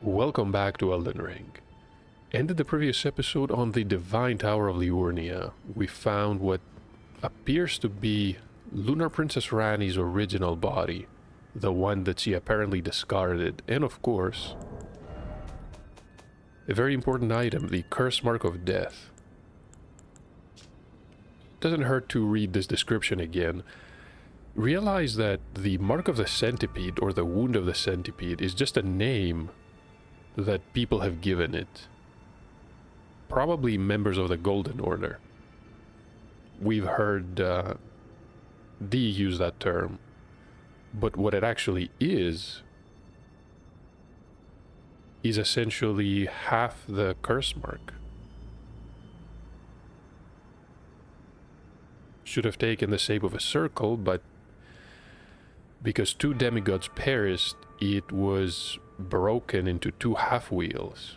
Welcome back to Elden Ring. Ended the previous episode on the Divine Tower of Liurnia. We found what appears to be Lunar Princess Ranni's original body, the one that she apparently discarded, and of course, a very important item, the Curse Mark of Death. Doesn't hurt to read this description again. Realize that the Mark of the Centipede, or the Wound of the Centipede, is just a name that people have given it. Probably members of the Golden Order. We've heard Dee use that term, but what it actually is essentially half the curse mark. Should have taken the shape of a circle, but because two demigods perished, it was broken into two half wheels.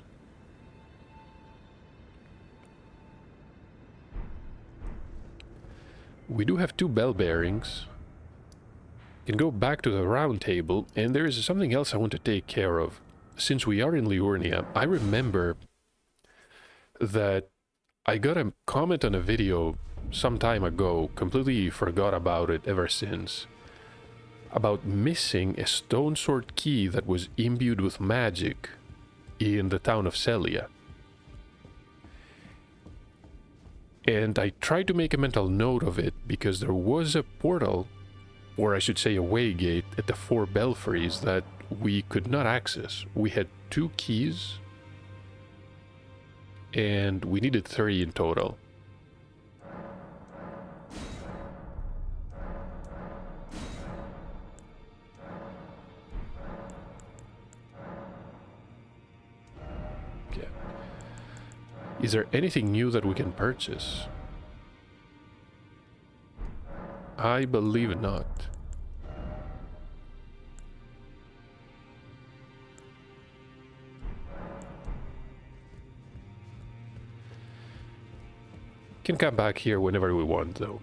We do have two bell bearings. Can go back to the round table, and there is something else I want to take care of. Since we are in Liurnia, I remember that I got a comment on a video some time ago, completely forgot about it ever since, about missing a stone sword key that was imbued with magic in the town of Celia. And I tried to make a mental note of it because there was a portal, or I should say a way gate, at the four belfries that we could not access. We had two keys, and we needed 3 in total. Okay. Is there anything new that we can purchase? I believe not. Can come back here whenever we want, though.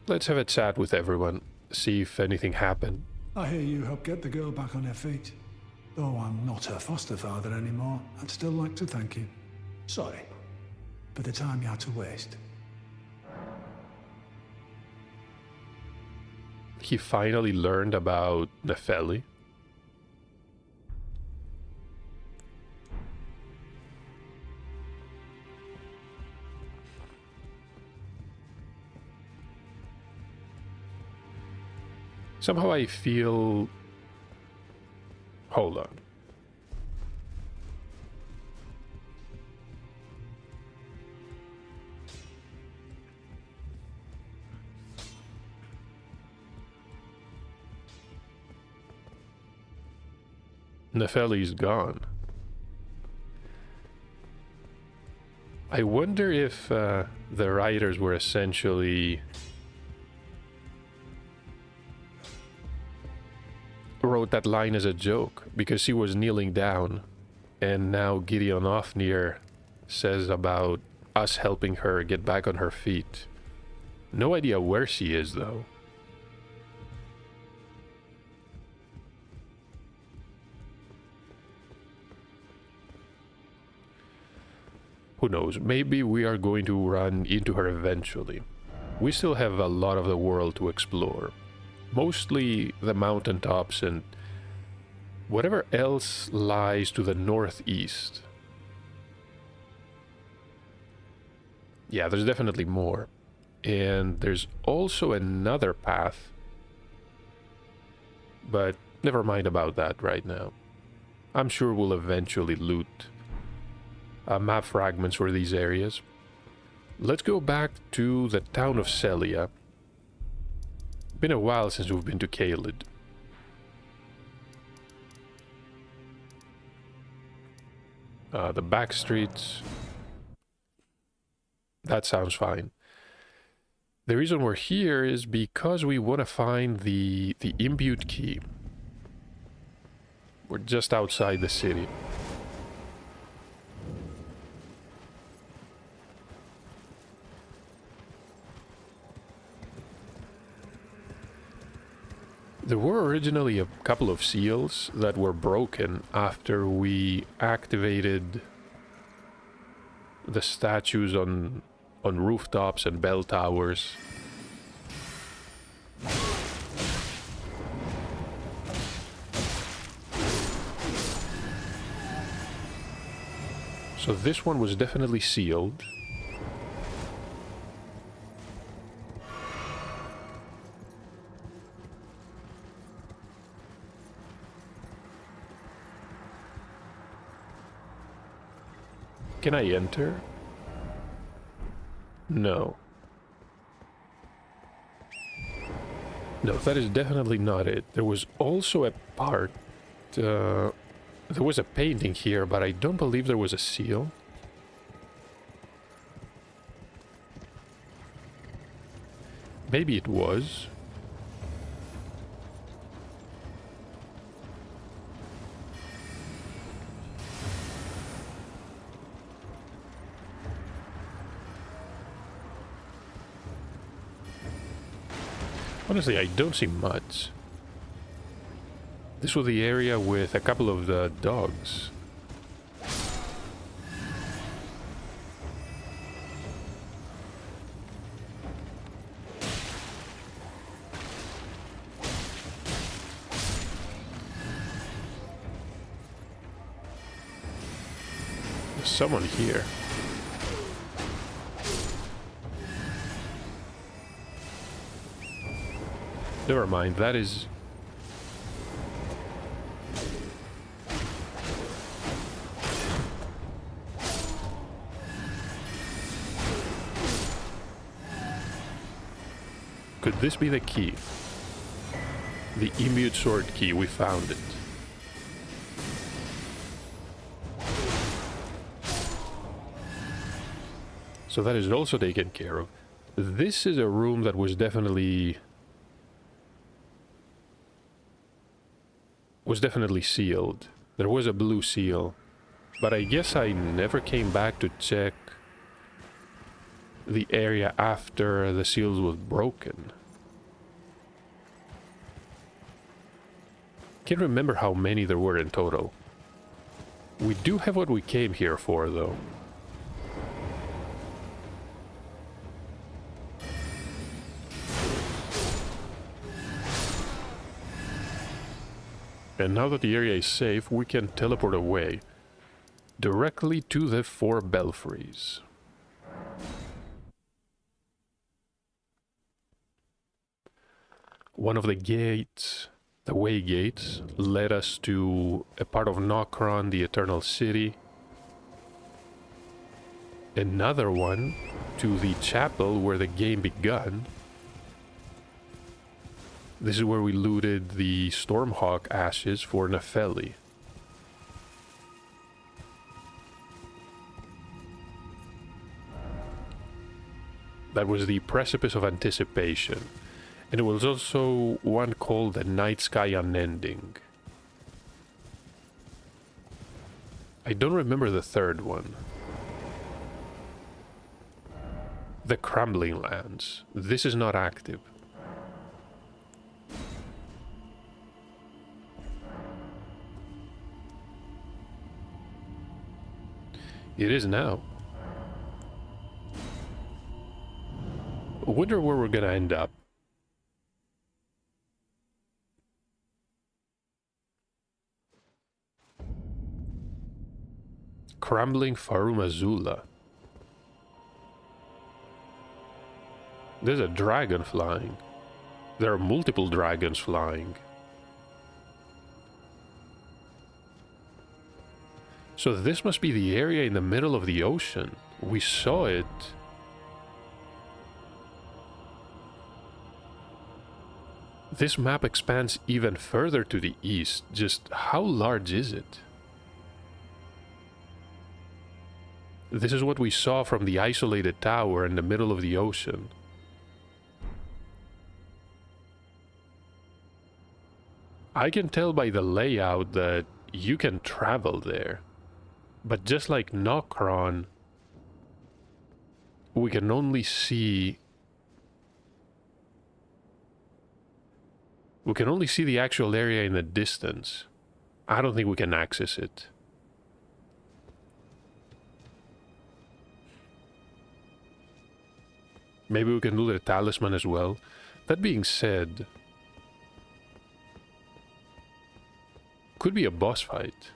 Let's have a chat with everyone, see if anything happened. I hear you helped get the girl back on her feet. Though I'm not her foster father anymore, I'd still like to thank you. Sorry for the time you had to waste. He finally learned about Nefeli. Somehow I feel... Hold on. Nefeli's gone. I wonder if the writers were essentially... wrote that line as a joke, because she was kneeling down, and now Gideon Ofnir says about us helping her get back on her feet. No idea where she is, though. Who knows, maybe we are going to run into her eventually. We still have a lot of the world to explore. Mostly the mountaintops and whatever else lies to the northeast. Yeah, there's definitely more. And there's also another path. But never mind about that right now. I'm sure we'll eventually loot map fragments for these areas. Let's go back to the town of Celia. Been a while since we've been to Caelid. The back streets. That sounds fine. The reason we're here is because we want to find the imbued key. We're just outside the city. There were originally a couple of seals that were broken after we activated the statues on rooftops and bell towers. So this one was definitely sealed. Can I enter? No. No, that is definitely not it. There was also a part... there was a painting here, but I don't believe there was a seal. Maybe it was. Honestly, I don't see much. This was the area with a couple of the dogs. There's someone here. Never mind, that is... Could this be the key? The imbued sword key, we found it. So that is also taken care of. This is a room that was definitely sealed. There was a blue seal, but I guess I never came back to check the area after the seals was broken. Can't remember how many there were in total. We do have what we came here for, though. And now that the area is safe, we can teleport away. Directly to the 4 belfries. One of the gates, the way gates, led us to a part of Nokron, the Eternal City. Another one to the chapel where the game begun. This is where we looted the Stormhawk ashes for Nefeli. That was the Precipice of Anticipation. And it was also one called the Night Sky Unending. I don't remember the third one. The Crumbling Lands. This is not active. It is now. I wonder where we're gonna end up. Crumbling Farum Azula. There's a dragon flying. There are multiple dragons flying. So this must be the area in the middle of the ocean. We saw it. This map expands even further to the east. Just how large is it? This is what we saw from the isolated tower in the middle of the ocean. I can tell by the layout that you can travel there. But just like Nokron, we can only see We can only see the actual area in the distance. I don't think we can access it. Maybe we can do the talisman as well. That being said, could be a boss fight.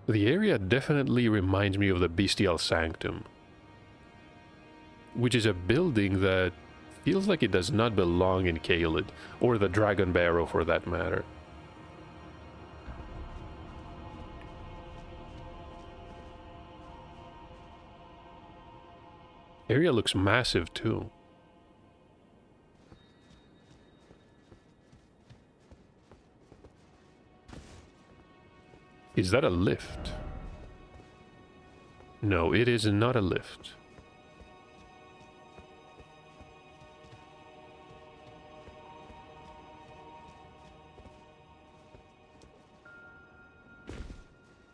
The area definitely reminds me of the Bestial Sanctum, which is a building that feels like it does not belong in Caelid, or the Dragon Barrow for that matter. Area looks massive too. Is that a lift? No, it is not a lift.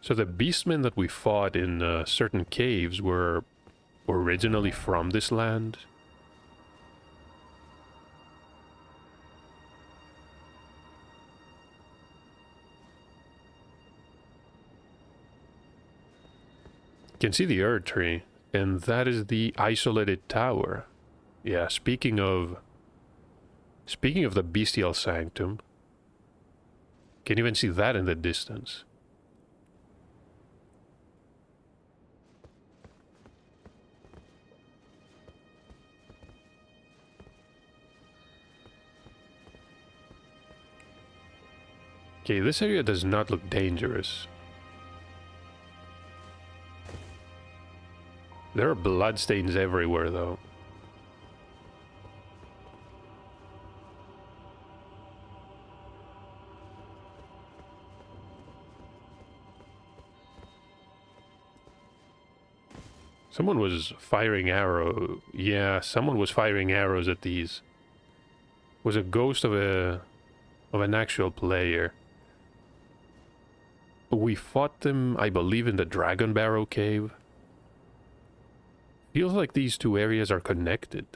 So the beastmen that we fought in certain caves were originally from this land? You can see the Erd tree, and that is the isolated tower. Yeah, speaking of the Bestial Sanctum, can even see that in the distance. Okay, this area does not look dangerous. There are bloodstains everywhere, though. Someone was firing arrows. Yeah, someone was firing arrows at these. It was a ghost of an actual player. We fought them, I believe, in the Dragon Barrow cave. Feels like these two areas are connected.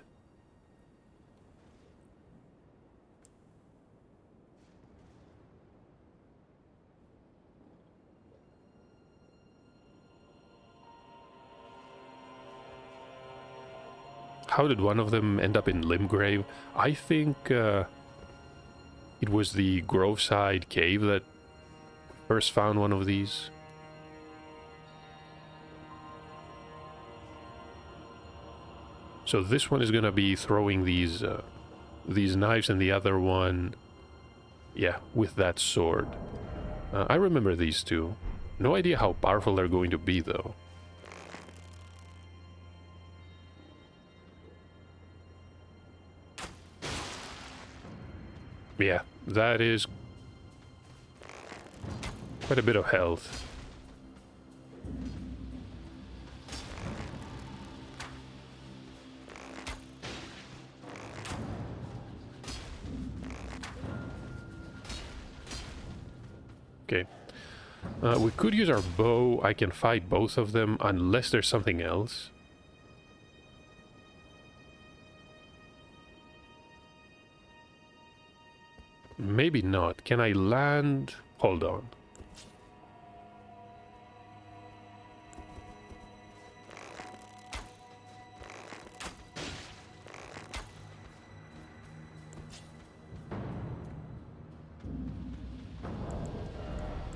How did one of them end up in Limgrave? I think it was the Groveside cave that first found one of these. So this one is gonna be throwing these knives, and the other one, yeah, with that sword. I remember these two. No idea how powerful they're going to be, though. Yeah, that is quite a bit of health. Okay. We could use our bow. I can fight both of them unless there's something else. Maybe not. Can I land? Hold on.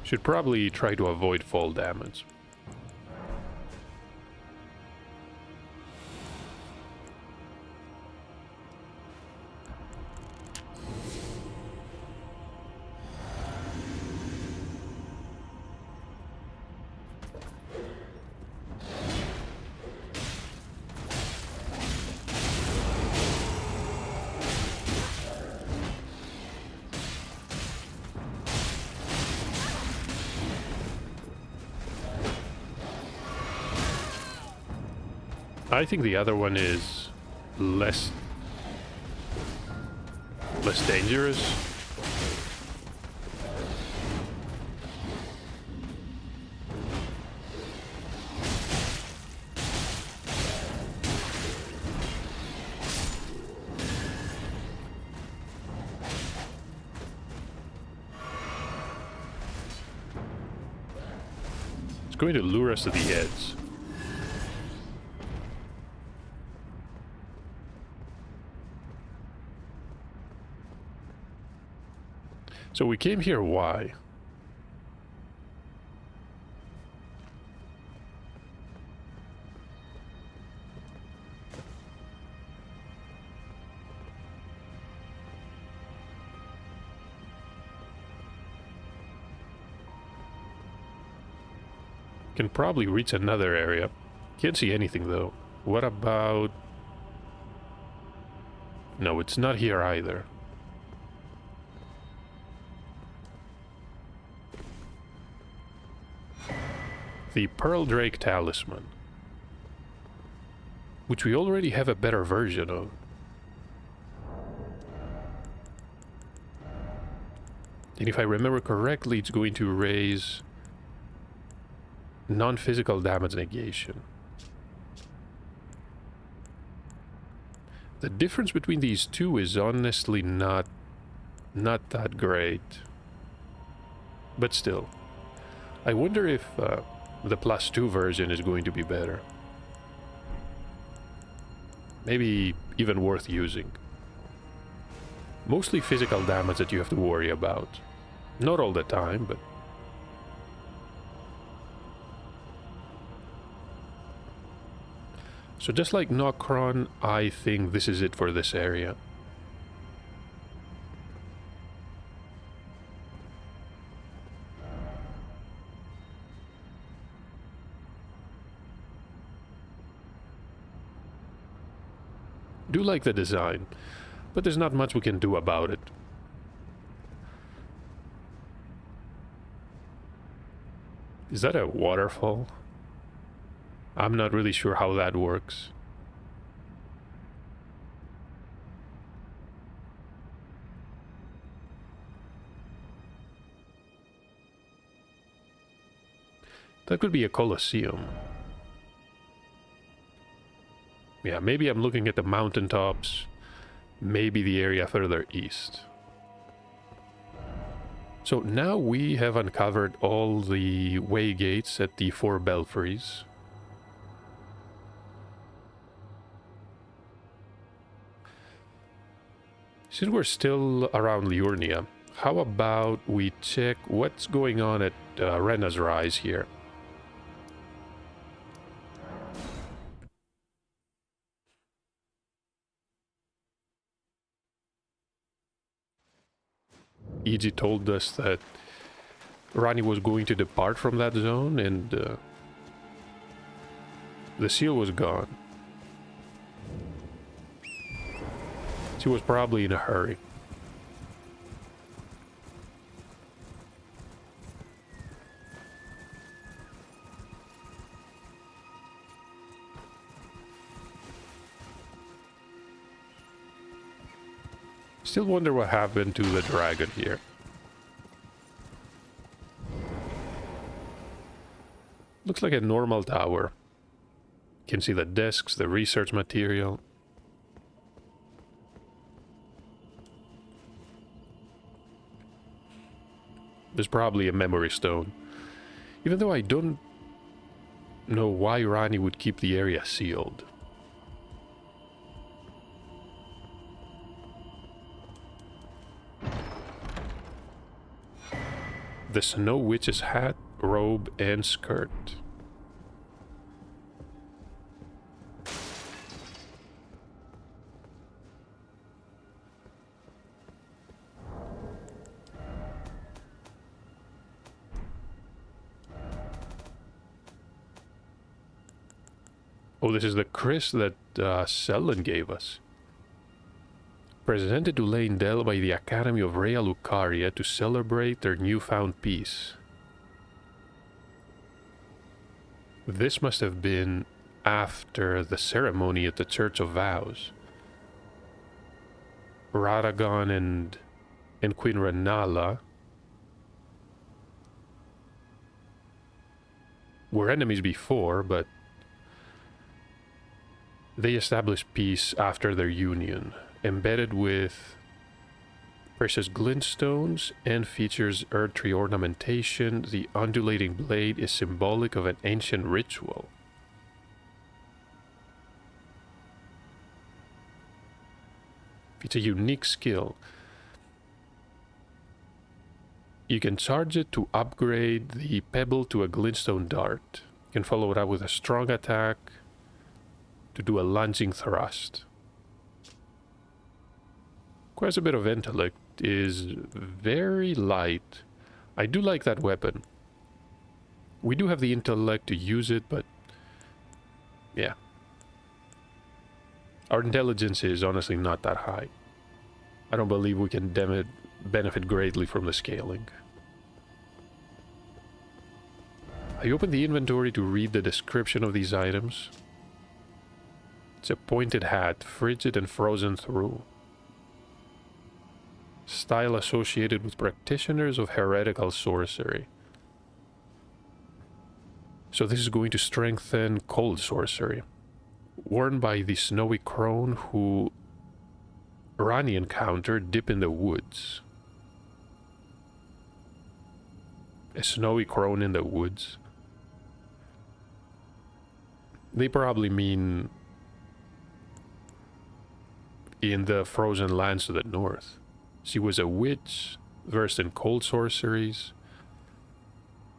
Should probably try to avoid fall damage. I think the other one is less dangerous. It's going to lure us to the edge. So we came here, why? Can probably reach another area. Can't see anything though. What about... No, it's not here either. The Pearl Drake Talisman, which we already have a better version of. And if I remember correctly, it's going to raise non-physical damage negation. The difference between these two is honestly not that great. But still, I wonder if the +2 version is going to be better. Maybe even worth using. Mostly physical damage that you have to worry about. Not all the time, but... So just like Nokron, I think this is it for this area. Do like the design, but there's not much we can do about it. Is that a waterfall? I'm not really sure how that works. That could be a Colosseum. Yeah, maybe I'm looking at the mountaintops, maybe the area further east. So now we have uncovered all the way gates at the 4 belfries. Since we're still around Liurnia, how about we check what's going on at Renna's Rise here? Iji told us that Ranni was going to depart from that zone and the seal was gone. She was probably in a hurry. Still wonder what happened to the dragon here. Looks like a normal tower. Can see the desks, the research material. There's probably a memory stone. Even though I don't know why Ranni would keep the area sealed. The Snow Witch's hat, robe, and skirt. Oh, this is the Chris that Selden gave us. Presented to Leyndell by the Academy of Rea Lucaria to celebrate their newfound peace. This must have been after the ceremony at the Church of Vows. Radagon and Queen Rennala were enemies before, but they established peace after their union, embedded with Precious glintstones and features earth tree ornamentation. The undulating blade is symbolic of an ancient ritual. It's a unique skill. You can charge it to upgrade the pebble to a glintstone dart. You can follow it up with a strong attack to do a lunging thrust. Quite a bit of intellect, is very light. I do like that weapon. We do have the intellect to use it, but yeah. Our intelligence is honestly not that high. I don't believe we can benefit greatly from the scaling. I opened the inventory to read the description of these items. It's a pointed hat, frigid and frozen through. Style associated with practitioners of heretical sorcery. So this is going to strengthen cold sorcery. Worn by the snowy crone who Rani encountered deep in the woods. A snowy crone in the woods. They probably mean in the frozen lands to the north. She was a witch, versed in cold sorceries.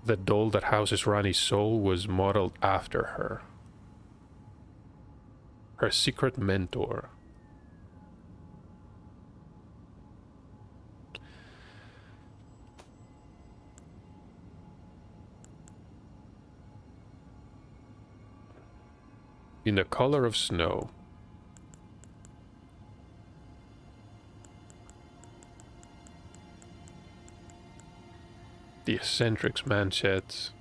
The doll that houses Rani's soul was modeled after her. Her secret mentor. In the color of snow. The eccentrics manchettes.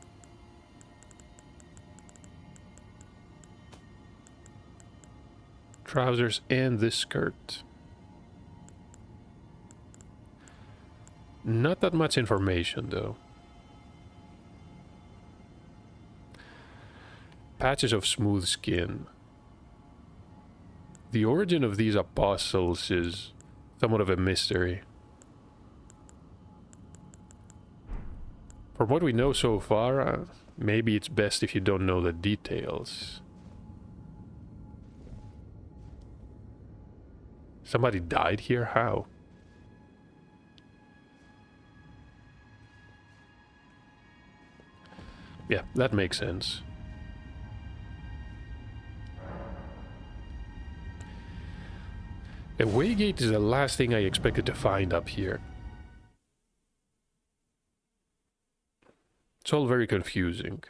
Trousers and this skirt. Not that much information though. Patches of smooth skin. The origin of these apostles is somewhat of a mystery. From what we know so far, maybe it's best if you don't know the details. Somebody died here? How? Yeah, that makes sense. A waygate is the last thing I expected to find up here. It's all very confusing.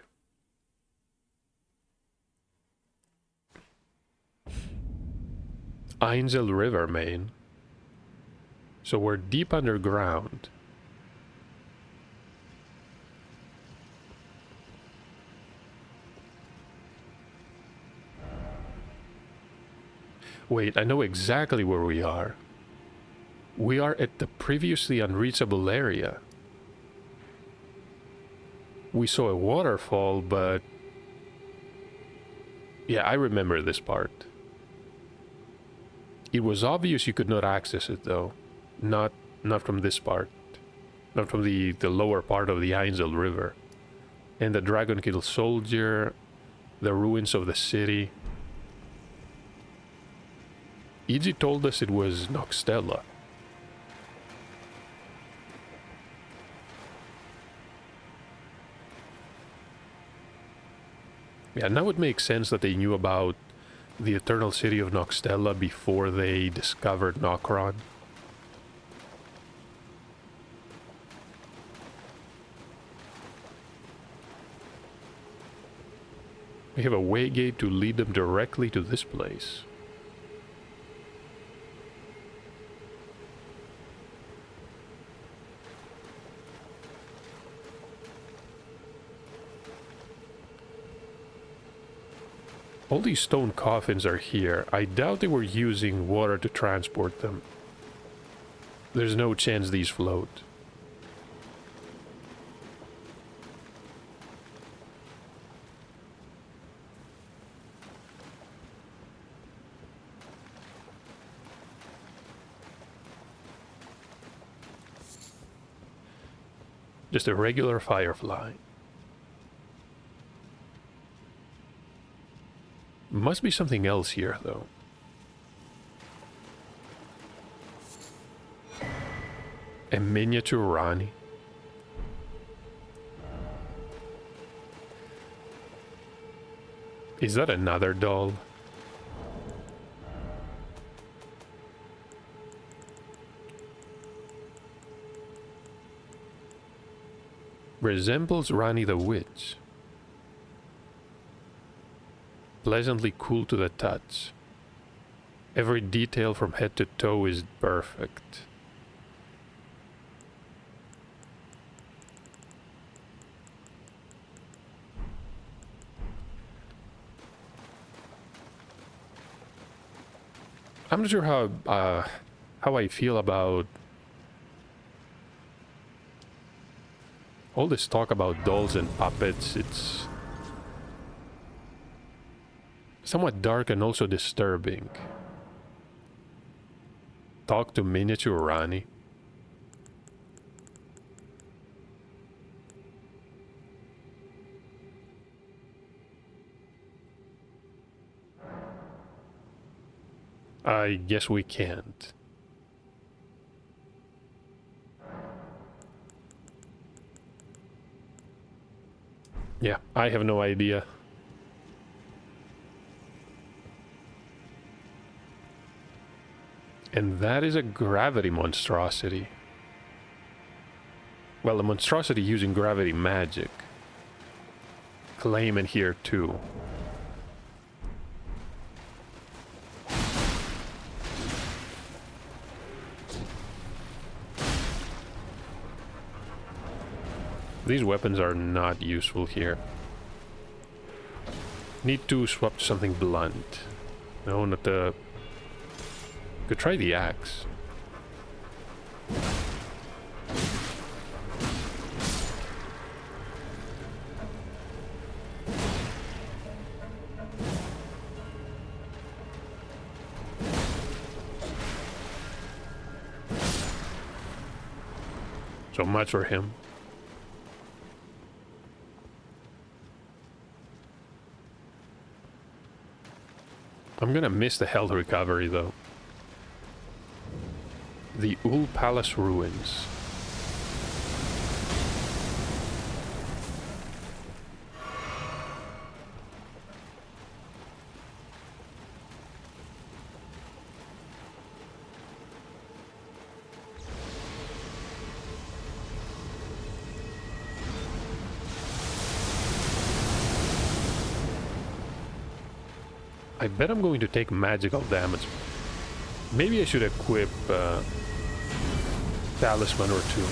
Ainsel River, main. So we're deep underground. Wait, I know exactly where we are. We are at the previously unreachable area. We saw a waterfall, but... yeah, I remember this part. It was obvious you could not access it, though. Not from this part. Not from the lower part of the Ainsel River. And the Dragon Kill Soldier, the ruins of the city. Iji told us it was Noxtella. Yeah, now it makes sense that they knew about the Eternal City of Noxtella before they discovered Nokron. We have a waygate to lead them directly to this place. All these stone coffins are here. I doubt they were using water to transport them. There's no chance these float. Just a regular firefly. Must be something else here, though. A miniature Rani. Is that another doll? Resembles Rani the Witch. Pleasantly cool to the touch. Every detail from head to toe is perfect. I'm not sure how I feel about all this talk about dolls and puppets. It's somewhat dark and also disturbing. Talk to miniature Rani. I guess we can't. Yeah, I have no idea. And that is a gravity monstrosity. Well, a monstrosity using gravity magic. Claim in here too. These weapons are not useful here. Need to swap to something blunt. No, not the... Could try the axe. So much for him. I'm gonna miss the health recovery though. The Ul Palace Ruins. I bet I'm going to take magical damage. Maybe I should equip talisman or two.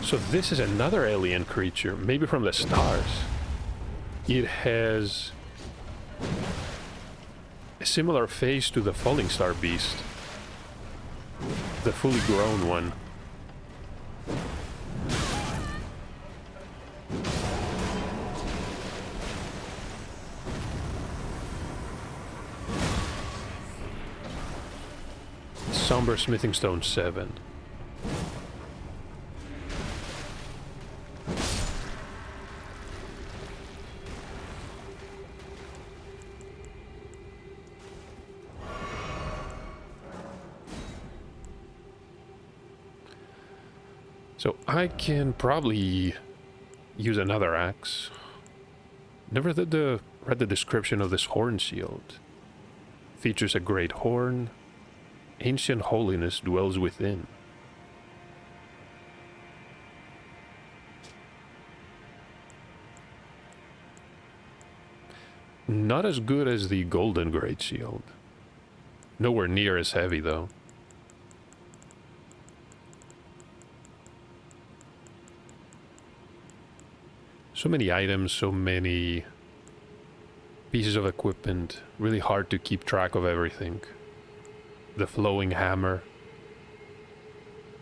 So this is another alien creature, maybe from the stars. It has a similar face to the falling star beast. The fully grown one. Somber Smithing Stone 7. So I can probably use another axe. Never read the description of this horn shield. Features a great horn. Ancient holiness dwells within. Not as good as the golden great shield. Nowhere near as heavy though. So many items, so many pieces of equipment. Really hard to keep track of everything. The flowing hammer.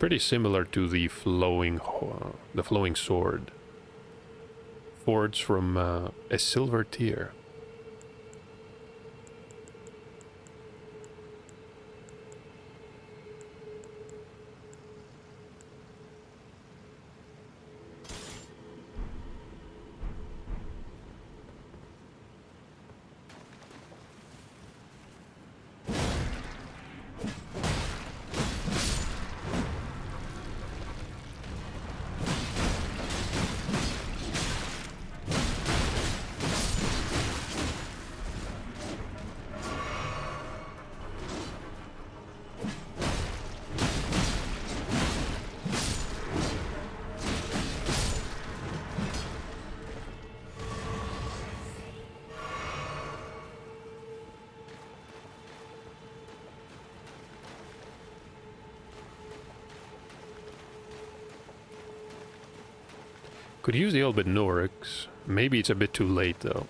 Pretty similar to the flowing sword. reports from a silver tier. Could use the Elbit Norix. Maybe it's a bit too late though.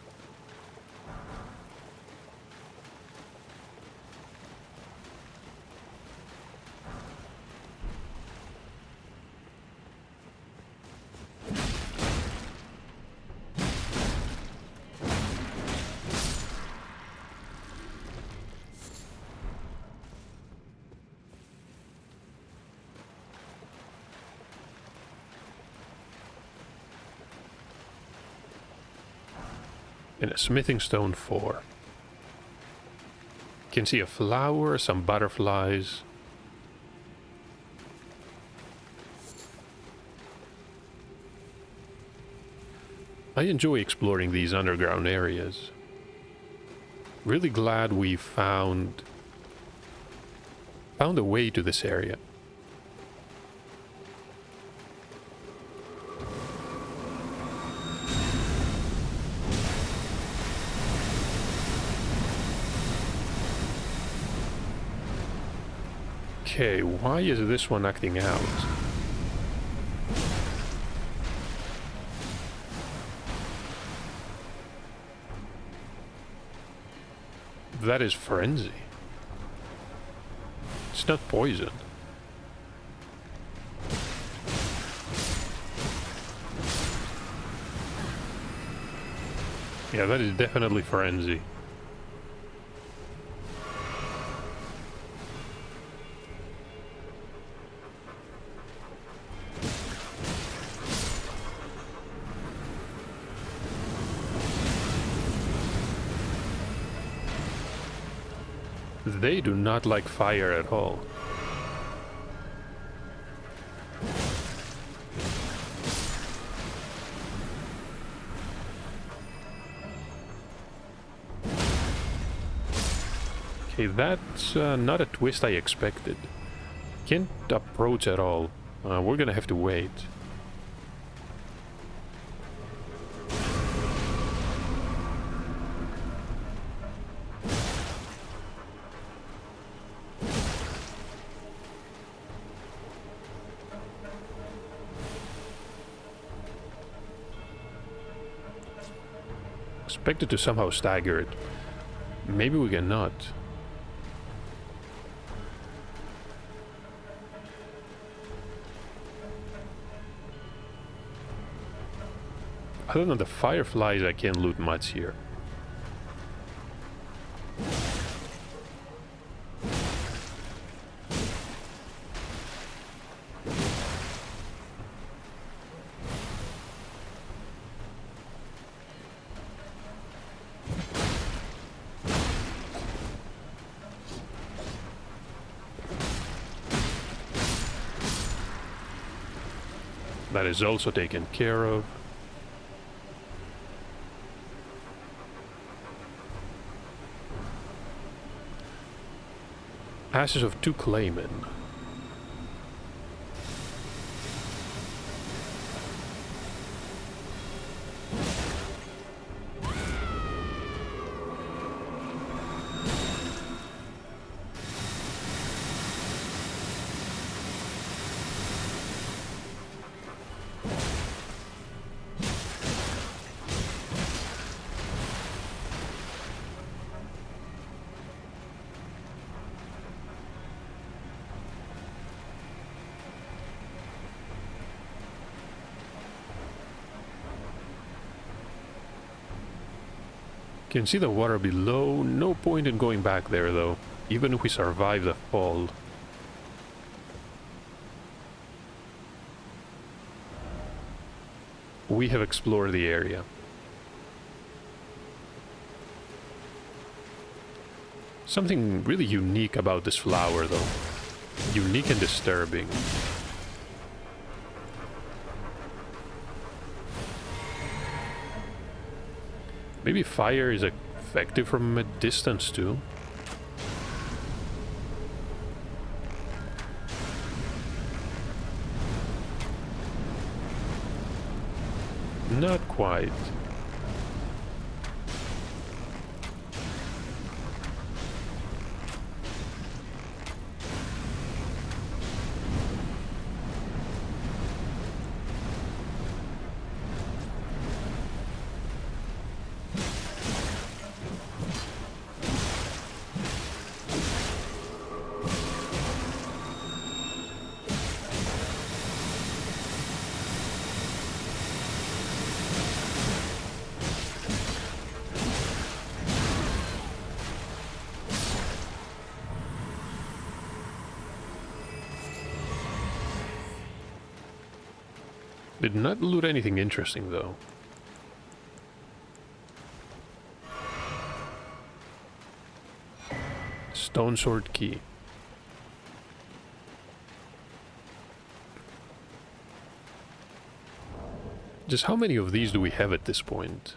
And a smithing stone 4. Can see a flower, some butterflies. I enjoy exploring these underground areas. Really glad we found a way to this area. Okay, why is this one acting out? That is frenzy. It's not poison. Yeah, that is definitely frenzy. They do not like fire at all. Okay, that's not a twist I expected. Can't approach at all. We're gonna have to wait. Expected to somehow stagger it. Maybe we cannot. Other than the fireflies, I can't loot much here. That is also taken care of. Ashes of 2 Claymen. Can see the water below. No point in going back there, though. Even if we survive the fall. We have explored the area. Something really unique about this flower, though. Unique and disturbing. Maybe fire is effective from a distance, too. Not quite. Did not loot anything interesting, though. Stone sword key. Just how many of these do we have at this point?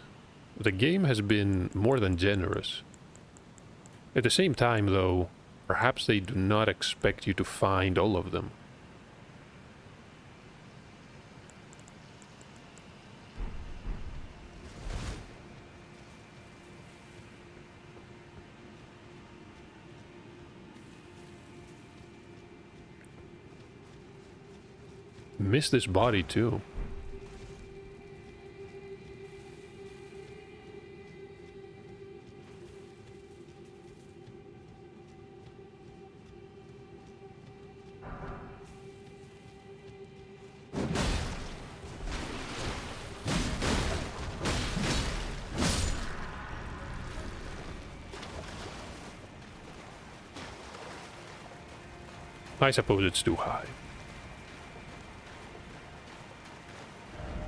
The game has been more than generous. At the same time, though, perhaps they do not expect you to find all of them. Miss this body too. I suppose it's too high.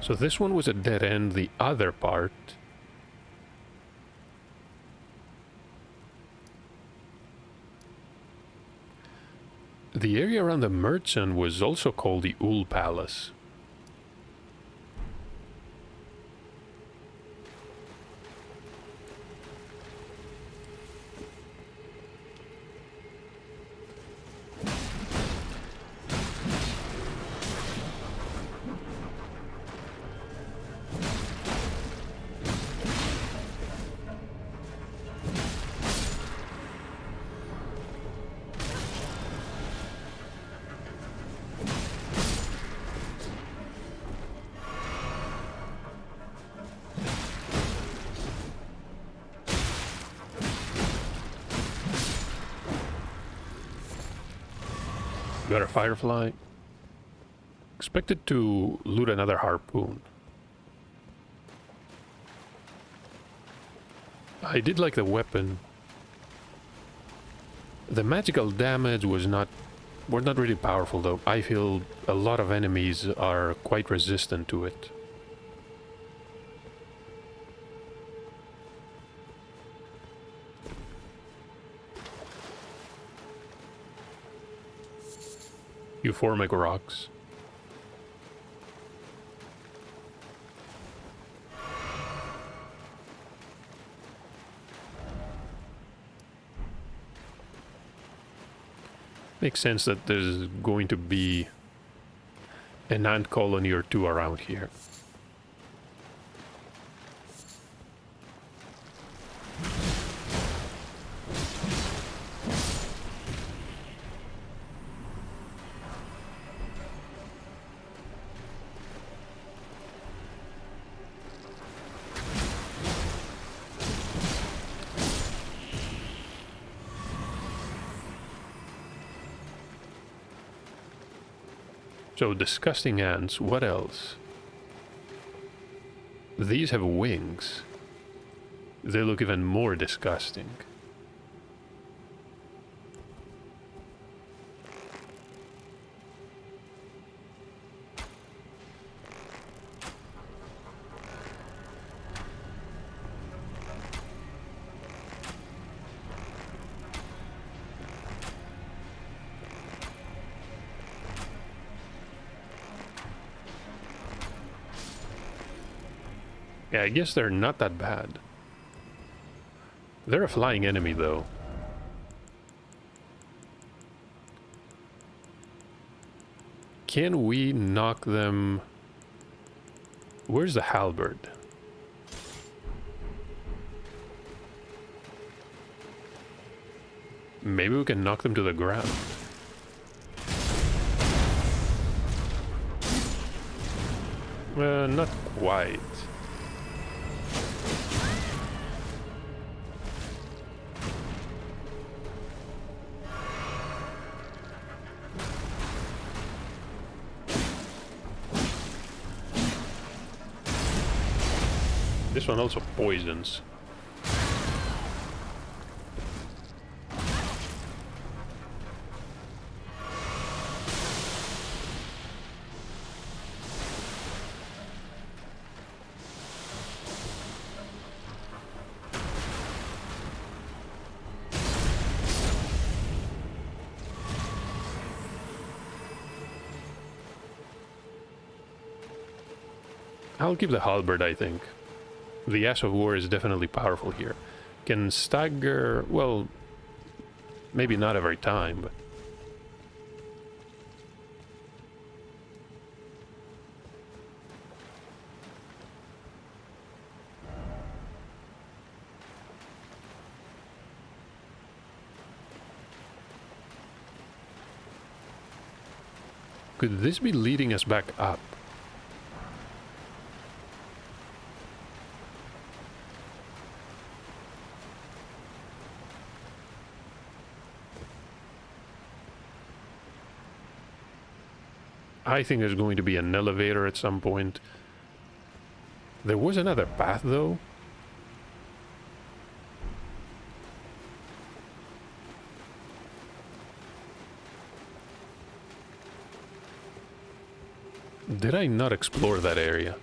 So this one was a dead end, the other part. The area around the merchant was also called the Ul Palace. Got a firefly. Expected to loot another harpoon. I did like the weapon. The magical damage was not really powerful, though. I feel a lot of enemies are quite resistant to it. Euphormic rocks. Makes sense that there's going to be an ant colony or two around here. So, disgusting ants, what else? These have wings. They look even more disgusting. Yeah, I guess they're not that bad. They're a flying enemy, though. Can we knock them... Where's the halberd? Maybe we can knock them to the ground. Not quite. This one also poisons. I'll keep the halberd, I think. The Ash of War is definitely powerful here. Can stagger... well, maybe not every time, but... Could this be leading us back up? I think there's going to be an elevator at some point. There was another path, though. Did I not explore that area?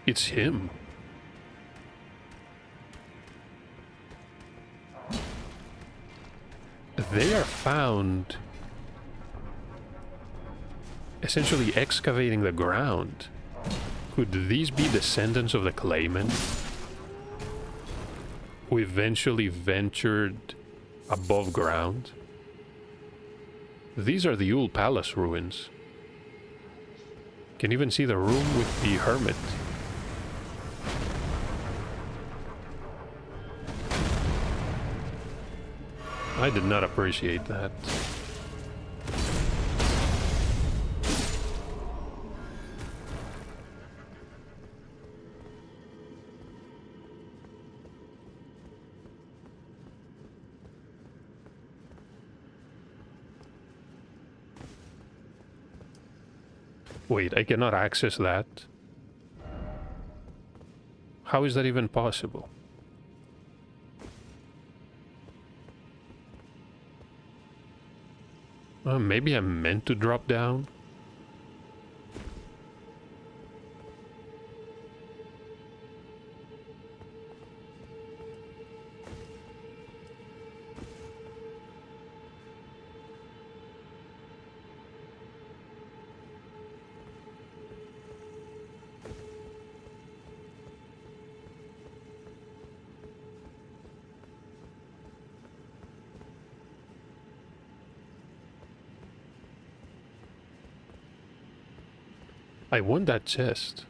It's him. They are found essentially excavating the ground. Could these be descendants of the Claymen who eventually ventured above ground? These are the Yule Palace ruins. Can even see the room with the hermit. I did not appreciate that. Wait, I cannot access that. How is that even possible? Maybe I'm meant to drop down? I want that chest.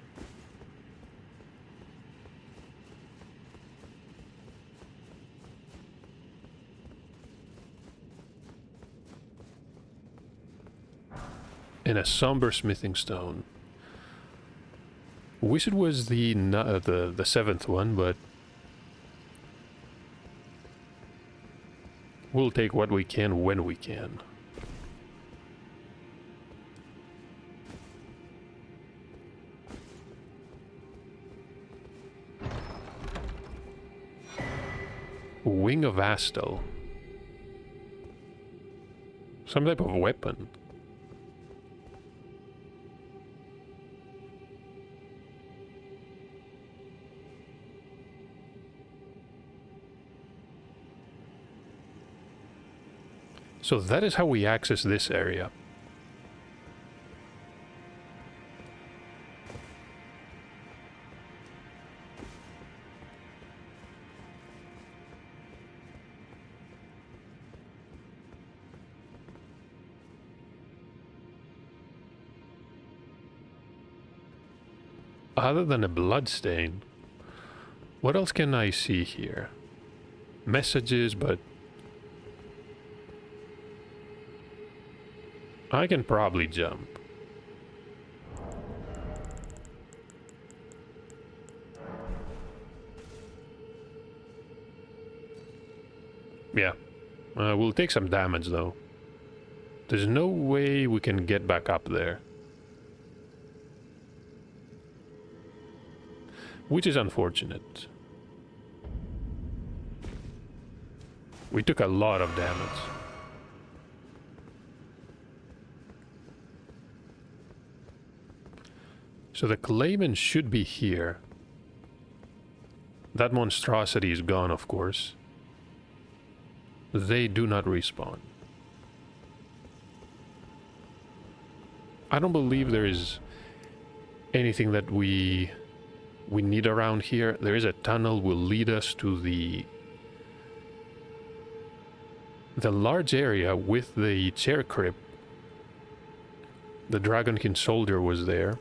And a somber smithing stone. Wish it was the seventh one, but we'll take what we can when we can. Wing of Astel. Some type of weapon. So that is how we access this area. Other than a bloodstain, what else can I see here? Messages, but I can probably jump. Yeah, we'll take some damage though. There's no way we can get back up there. Which is unfortunate. We took a lot of damage. So the Clayman should be here. That monstrosity is gone, of course. They do not respawn. I don't believe there is anything that we need around here. There is a tunnel will lead us to the large area with the chair crypt. The Dragonkin soldier was there.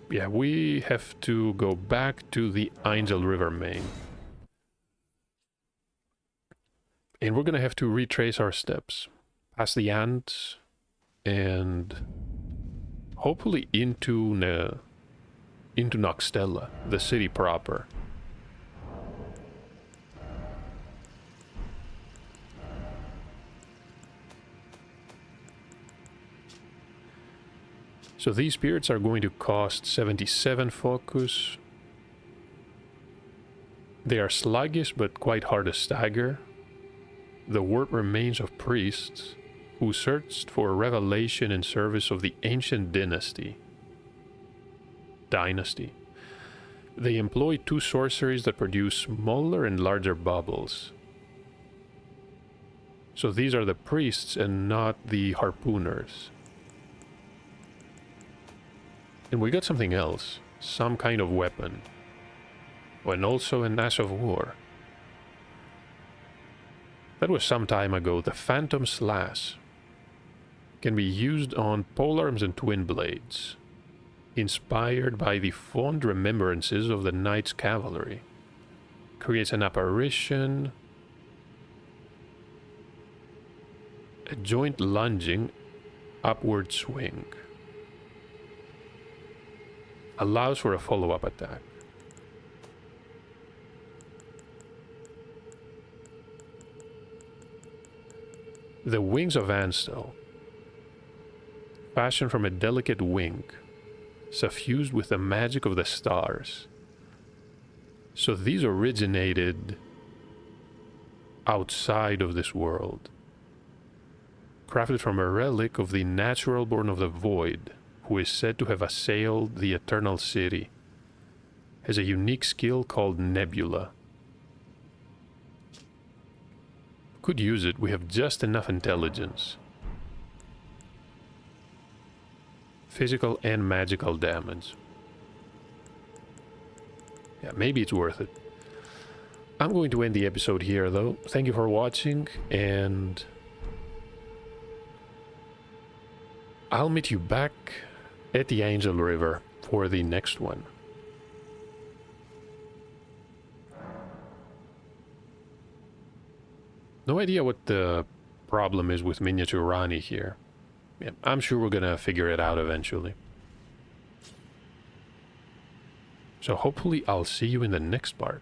Yeah, we have to go back to the Ainsel River main. And we're gonna have to retrace our steps. Past the ants and hopefully into Noxtella, the city proper. So these spirits are going to cost 77 focus. They are sluggish but quite hard to stagger. The word remains of priests who searched for revelation in service of the ancient dynasty. They employ two sorceries that produce smaller and larger bubbles. So these are the priests and not the harpooners. And we got something else. Some kind of weapon. And also an ash of war. That was some time ago. The Phantom Slash can be used on polearms and twin blades. Inspired by the fond remembrances of the Knight's Cavalry. Creates an apparition. A joint lunging upward swing. Allows for a follow-up attack. The Wings of Ainsel. Fashioned from a delicate wing, suffused with the magic of the stars. So these originated outside of this world. Crafted from a relic of the natural born of the void, who is said to have assailed the Eternal City, has a unique skill called Nebula. Could use it, we have just enough intelligence. Physical and magical damage. Yeah, maybe it's worth it. I'm going to end the episode here though. Thank you for watching, and I'll meet you back at the Ainsel River for the next one. No idea what the problem is with Miniature Rani here. Yeah, I'm sure we're gonna figure it out eventually. So hopefully I'll see you in the next part.